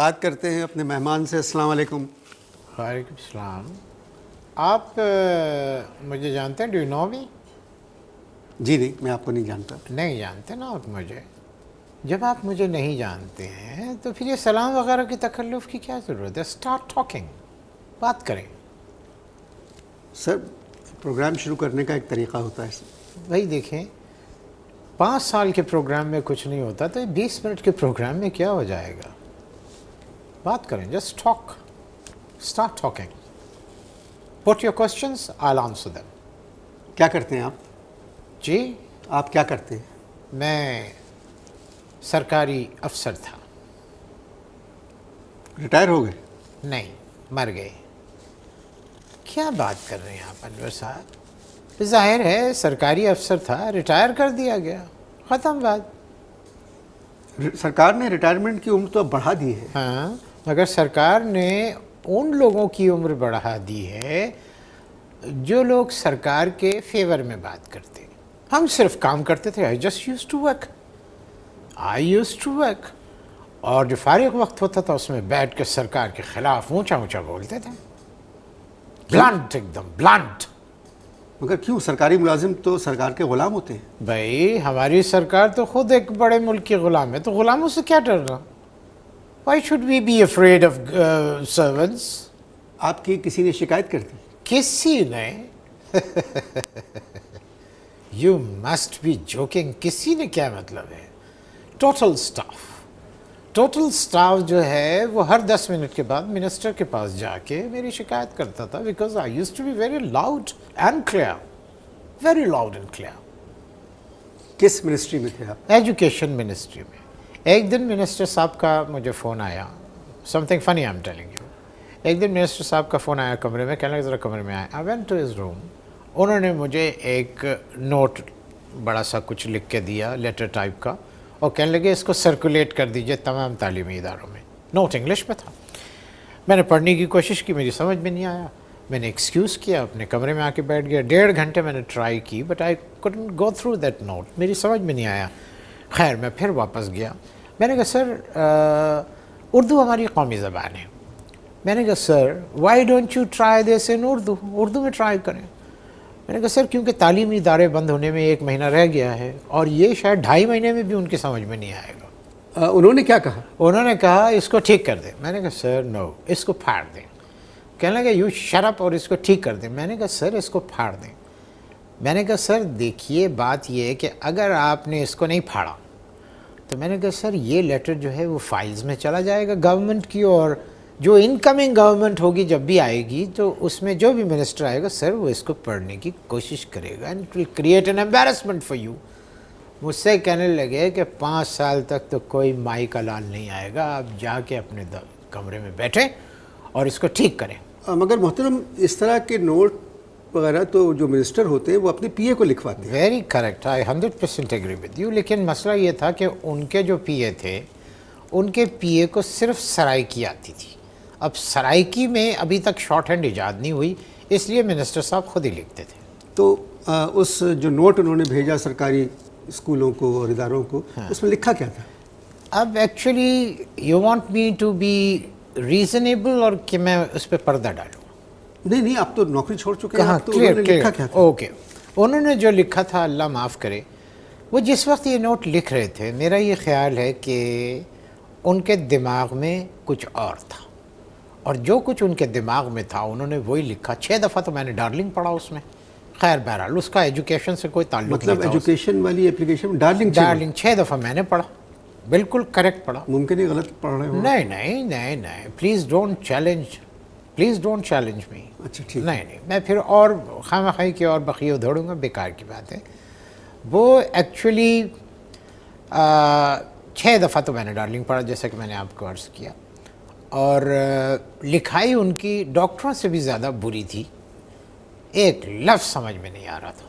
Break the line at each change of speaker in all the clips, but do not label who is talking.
ملاقات کرتے ہیں اپنے مہمان سے. السلام علیکم.
وعلیکم السلام. آپ مجھے جانتے ہیں؟ ڈو یو نو می؟
جی نہیں، میں آپ کو نہیں جانتا.
نہیں جانتے نا آپ مجھے. جب آپ مجھے نہیں جانتے ہیں تو پھر یہ سلام وغیرہ کی تکلف کی کیا ضرورت ہے؟ اسٹارٹ ٹاکنگ، بات کریں.
سر پروگرام شروع کرنے کا ایک طریقہ ہوتا ہے سر.
بھائی دیکھیں، 5 سال کے پروگرام میں کچھ نہیں ہوتا تو 20 منٹ کے پروگرام میں کیا ہو جائے گا؟ بات کریں. Just talk, start talking. Put your questions, I will answer them.
کیا کرتے ہیں آپ؟
جی
آپ کیا کرتے ہیں؟
میں سرکاری افسر تھا.
ریٹائر ہو گئے؟
نہیں، مر گئے. کیا بات کر رہے ہیں آپ انور صاحب؟ ظاہر ہے سرکاری افسر تھا، ریٹائر کر دیا گیا، ختم بات.
سرکار نے ریٹائرمنٹ کی عمر تو اب بڑھا دی ہے.
ہاں، مگر سرکار نے ان لوگوں کی عمر بڑھا دی ہے جو لوگ سرکار کے فیور میں بات کرتے. ہم صرف کام کرتے تھے. I just used to work, I used to work. اور جو فارغ وقت ہوتا تھا اس میں بیٹھ کے سرکار کے خلاف اونچا اونچا بولتے تھے. بلانٹ، ایک دم بلانٹ.
مگر کیوں؟ سرکاری ملازم تو سرکار کے غلام ہوتے ہیں.
بھائی ہماری سرکار تو خود ایک بڑے ملک کی غلام ہے، تو غلاموں سے کیا ڈرنا؟ Why should we be afraid of servants?
آپ کی کسی نے شکایت کر دی؟
کسی نے؟ You must be joking. کسی نے کیا مطلب ہے؟ Total staff. ٹوٹل اسٹاف جو ہے وہ ہر 10 منٹ کے بعد منسٹر کے پاس جا کے میری شکایت کرتا تھا، because I used to be very loud and clear. Very loud and clear.
کس منسٹری میں تھے آپ؟
ایجوکیشن منسٹری میں. ایک دن منسٹر صاحب کا مجھے فون آیا. سم تھنگ فنی آئی ایم ٹیلنگ یو. ایک دن منسٹر صاحب کا فون آیا کمرے میں، کہنے لگے ذرا کمرے میں آئے. I went to his room. انہوں نے مجھے ایک نوٹ بڑا سا کچھ لکھ کے دیا، لیٹر ٹائپ کا، اور کہنے لگے اس کو سرکولیٹ کر دیجئے تمام تعلیمی اداروں میں. نوٹ انگلش میں تھا. میں نے پڑھنے کی کوشش کی، میری سمجھ میں نہیں آیا. میں نے ایکسکیوز کیا، اپنے کمرے میں آ کے بیٹھ گیا. 1.5 گھنٹے میں نے ٹرائی کی، but I couldn't go through that note. میری سمجھ میں نہیں آیا. خیر میں پھر واپس گیا. میں نے کہا سر اردو ہماری قومی زبان ہے. میں نے کہا sir why don't you try this in Urdu? Urdu میں ٹرائی کریں. میں نے کہا سر کیونکہ تعلیمی ادارے بند ہونے میں 1 مہینہ رہ گیا ہے، اور یہ شاید 2.5 مہینے میں بھی ان کی سمجھ میں نہیں آئے گا.
انہوں نے کیا کہا؟
انہوں نے کہا اس کو ٹھیک کر دیں. میں نے کہا سر نو، اس کو پھاڑ دیں. کہنے لگا یو شٹ اپ اور اس کو ٹھیک کر دیں. میں نے کہا سر اس کو پھاڑ دیں. میں نے کہا سر دیکھیے بات یہ ہے کہ اگر آپ نے اس کو نہیں پھاڑا تو میں نے کہا سر یہ لیٹر جو ہے وہ فائلز میں چلا جائے گا گورنمنٹ کی، اور جو انکمنگ گورنمنٹ ہوگی جب بھی آئے گی تو اس میں جو بھی منسٹر آئے گا سر وہ اس کو پڑھنے کی کوشش کرے گا، and it will create an embarrassment for you. مجھ سے کہنے لگے کہ 5 سال تک تو کوئی مائی کا لال نہیں آئے گا، آپ جا کے اپنے کمرے میں بیٹھیں اور اس کو ٹھیک کریں.
مگر محترم اس طرح کے نوٹ وغیرہ تو جو منسٹر ہوتے ہیں وہ اپنے پی اے کو لکھواتے ہیں.
Very correct, I 100% agree with you. لیکن مسئلہ یہ تھا کہ ان کے جو پی اے تھے ان کے پی اے کو صرف سرائیکی آتی تھی. اب سرائیکی میں ابھی تک شارٹ ہینڈ ایجاد نہیں ہوئی، اس لیے منسٹر صاحب خود ہی لکھتے تھے.
تو اس جو نوٹ انہوں نے بھیجا سرکاری اسکولوں کو اور اداروں کو، اس میں لکھا کیا تھا؟
اب actually you want me to be reasonable اور کہ میں اس پہ پردہ ڈالوں؟
نہیں آپ تو نوکری چھوڑ چکے ہیں.
کہاں
تو انہوں نے لکھا کیا تھا؟
اوکے. انہوں نے جو لکھا تھا اللہ معاف کرے، وہ جس وقت یہ نوٹ لکھ رہے تھے میرا یہ خیال ہے کہ ان کے دماغ میں کچھ اور تھا، اور جو کچھ ان کے دماغ میں تھا انہوں نے وہی لکھا. 6 دفعہ تو میں نے ڈارلنگ پڑھا اس میں. خیر بہرحال اس کا ایجوکیشن سے کوئی تعلق
مطلب
نہیں تھا.
ایجوکیشن والی اپلیکیشن ڈارلنگ
6 دفعہ میں نے پڑھا، بالکل کریکٹ پڑھا.
ممکن ہی غلط پڑھ رہے ہوں.
نہیں پلیز ڈونٹ چیلنج می.
اچھا ٹھیک.
نہیں میں پھر اور خواہ خواہی کی اور بقیہ دھوڑوں گا، بیکار کی بات ہے. وہ ایکچولی 6 دفعہ تو میں نے ڈارلنگ پڑھا جیسا کہ میں نے آپ کو عرض کیا، اور لکھائی ان کی ڈاکٹروں سے بھی زیادہ بری تھی. ایک لفظ سمجھ میں نہیں آ رہا تھا.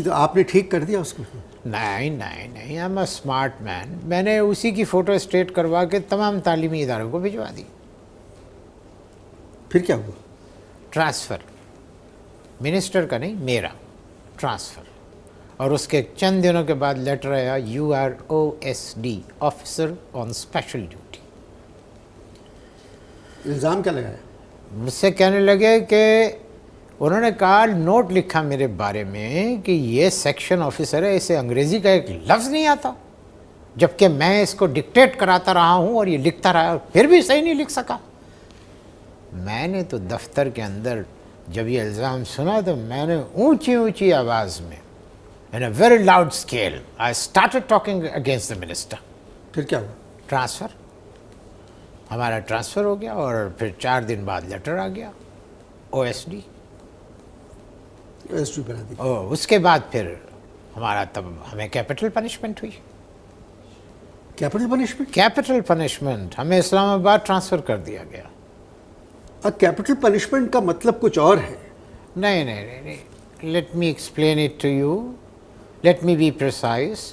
تو آپ نے ٹھیک کر دیا اس کو؟
نہیں آئی ایم اے اسمارٹ مین. میں نے اسی کی فوٹو اسٹیٹ کروا کے تمام تعلیمی اداروں کو بھجوا دی.
پھر کیا ہوا؟
ٹرانسفر. منسٹر کا نہیں، میرا ٹرانسفر. اور اس کے چند دنوں کے بعد لیٹر آیا UROSD، آفیسر آن اسپیشل ڈیوٹی.
الزام کیا لگایا؟
مجھ سے کہنے لگے کہ انہوں نے کہا نوٹ لکھا میرے بارے میں کہ یہ سیکشن آفیسر ہے، اسے انگریزی کا ایک لفظ نہیں آتا، جبکہ میں اس کو ڈکٹیٹ کراتا رہا ہوں اور یہ لکھتا رہا پھر بھی صحیح نہیں لکھ سکا۔ میں نے تو دفتر کے اندر جب یہ الزام سنا تو میں نے اونچی اونچی آواز میں in a very loud scale I started talking against the minister۔
پھر کیا ہوا؟
ٹرانسفر، ہمارا ٹرانسفر ہو گیا اور پھر 4 دن بعد لیٹر آ گیا OSD،
ایس ٹی بنا دی۔
اور اس کے بعد پھر ہمارا تب ہمیں کیپٹل پنشمنٹ ہوئی۔
Capital punishment?
کیپٹل پنشمنٹ، ہمیں اسلام آباد ٹرانسفر کر دیا گیا۔
کیپٹل پنشمنٹ کا مطلب کچھ اور ہے۔
نہیں، let me explain it to you, let me be precise.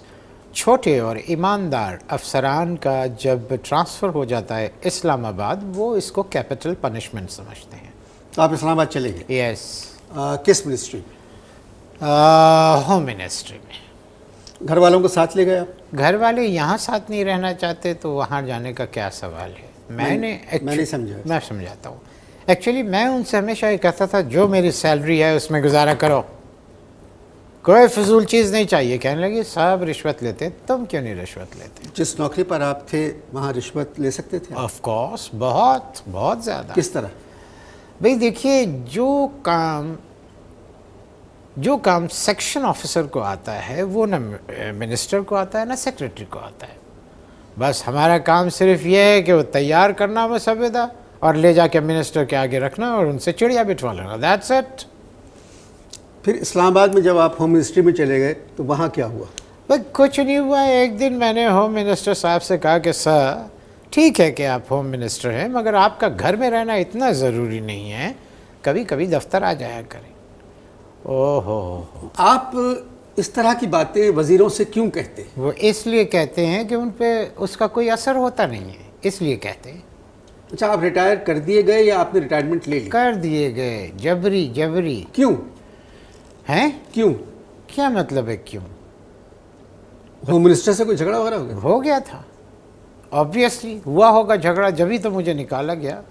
چھوٹے اور ایماندار افسران کا جب ٹرانسفر ہو جاتا ہے اسلام آباد، وہ اس کو کیپٹل پنشمنٹ سمجھتے ہیں۔
آپ اسلام آباد چلے گئے؟
یس،
کس منسٹری میں؟
ہوم منسٹری میں۔
گھر والوں کو ساتھ لے گئے آپ؟
گھر والے یہاں ساتھ نہیں رہنا چاہتے تو وہاں جانے کا کیا سوال ہے؟ میں
نہیں سمجھا۔
میں سمجھاتا ہوں۔ ایکچولی میں ان سے ہمیشہ یہ کہتا تھا جو میری سیلری ہے اس میں گزارا کرو، کوئی فضول چیز نہیں چاہیے۔ کہنے لگی صاحب رشوت لیتے، تم کیوں نہیں رشوت لیتے؟
جس نوکری پر آپ تھے وہاں رشوت لے سکتے تھے؟
آف کورس، بہت بہت زیادہ۔
کس طرح؟
بھئی دیکھیے، جو کام سیکشن آفیسر کو آتا ہے وہ نہ منسٹر کو آتا ہے نہ سیکریٹری کو آتا ہے۔ بس ہمارا کام صرف یہ ہے کہ وہ تیار کرنا مسودہ اور لے جا کے منسٹر کے آگے رکھنا اور ان سے چڑیا بٹھوا لینا، دیٹس اٹ۔
پھر اسلام آباد میں جب آپ ہوم منسٹری میں چلے گئے تو وہاں کیا ہوا؟
بس کچھ نہیں ہوا۔ ایک دن میں نے ہوم منسٹر صاحب سے کہا کہ سر ٹھیک ہے کہ آپ ہوم منسٹر ہیں مگر آپ کا گھر میں رہنا اتنا ضروری نہیں ہے، کبھی کبھی دفتر آ جایا کریں۔
آپ اس طرح کی باتیں وزیروں سے کیوں کہتے ہیں؟
وہ اس لیے کہتے ہیں کہ ان پہ اس کا کوئی اثر ہوتا نہیں ہے، اس لیے کہتے ہیں۔
اچھا، آپ ریٹائر کر دیے گئے یا آپ نے ریٹائرمنٹ لے لی؟
کر دیے گئے، جبری۔
کیوں؟
ہیں؟
کیوں؟
کیا مطلب ہے کیوں؟
ہوم منسٹر سے کوئی جھگڑا وغیرہ ہو گیا؟
ہو گیا تھا، آبویسلی ہوا ہوگا جھگڑا، جبھی تو مجھے نکالا گیا۔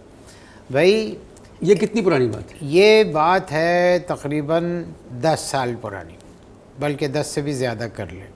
بھائی
یہ کتنی پرانی بات ہے؟
یہ بات ہے تقریباً 10 سال پرانی، بلکہ 10 سے بھی زیادہ کر لیں۔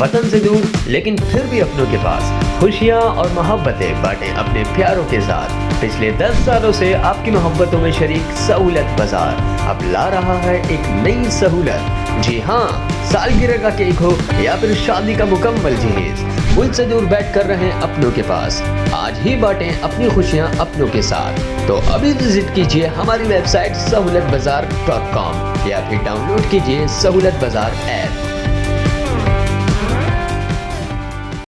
وطن سے دور لیکن پھر بھی اپنوں کے پاس خوشیاں اور محبتیں بانٹیں اپنے پیاروں کے ساتھ۔ پچھلے 10 سالوں سے آپ کی محبتوں میں شریک سہولت بازار اب لا رہا ہے ایک نئی سہولت۔ جی ہاں، سالگرہ کا کیک ہو یا پھر شادی کا مکمل جہیز، ملک سے دور بیٹھ کر رہیں اپنوں کے پاس۔ آج ہی بانٹیں اپنی خوشیاں اپنوں کے ساتھ۔ تو ابھی وزٹ کیجئے ہماری ویب سائٹ سہولت بازار.com یا پھر ڈاؤن لوڈ کیجئے سہولت بازار ایپ۔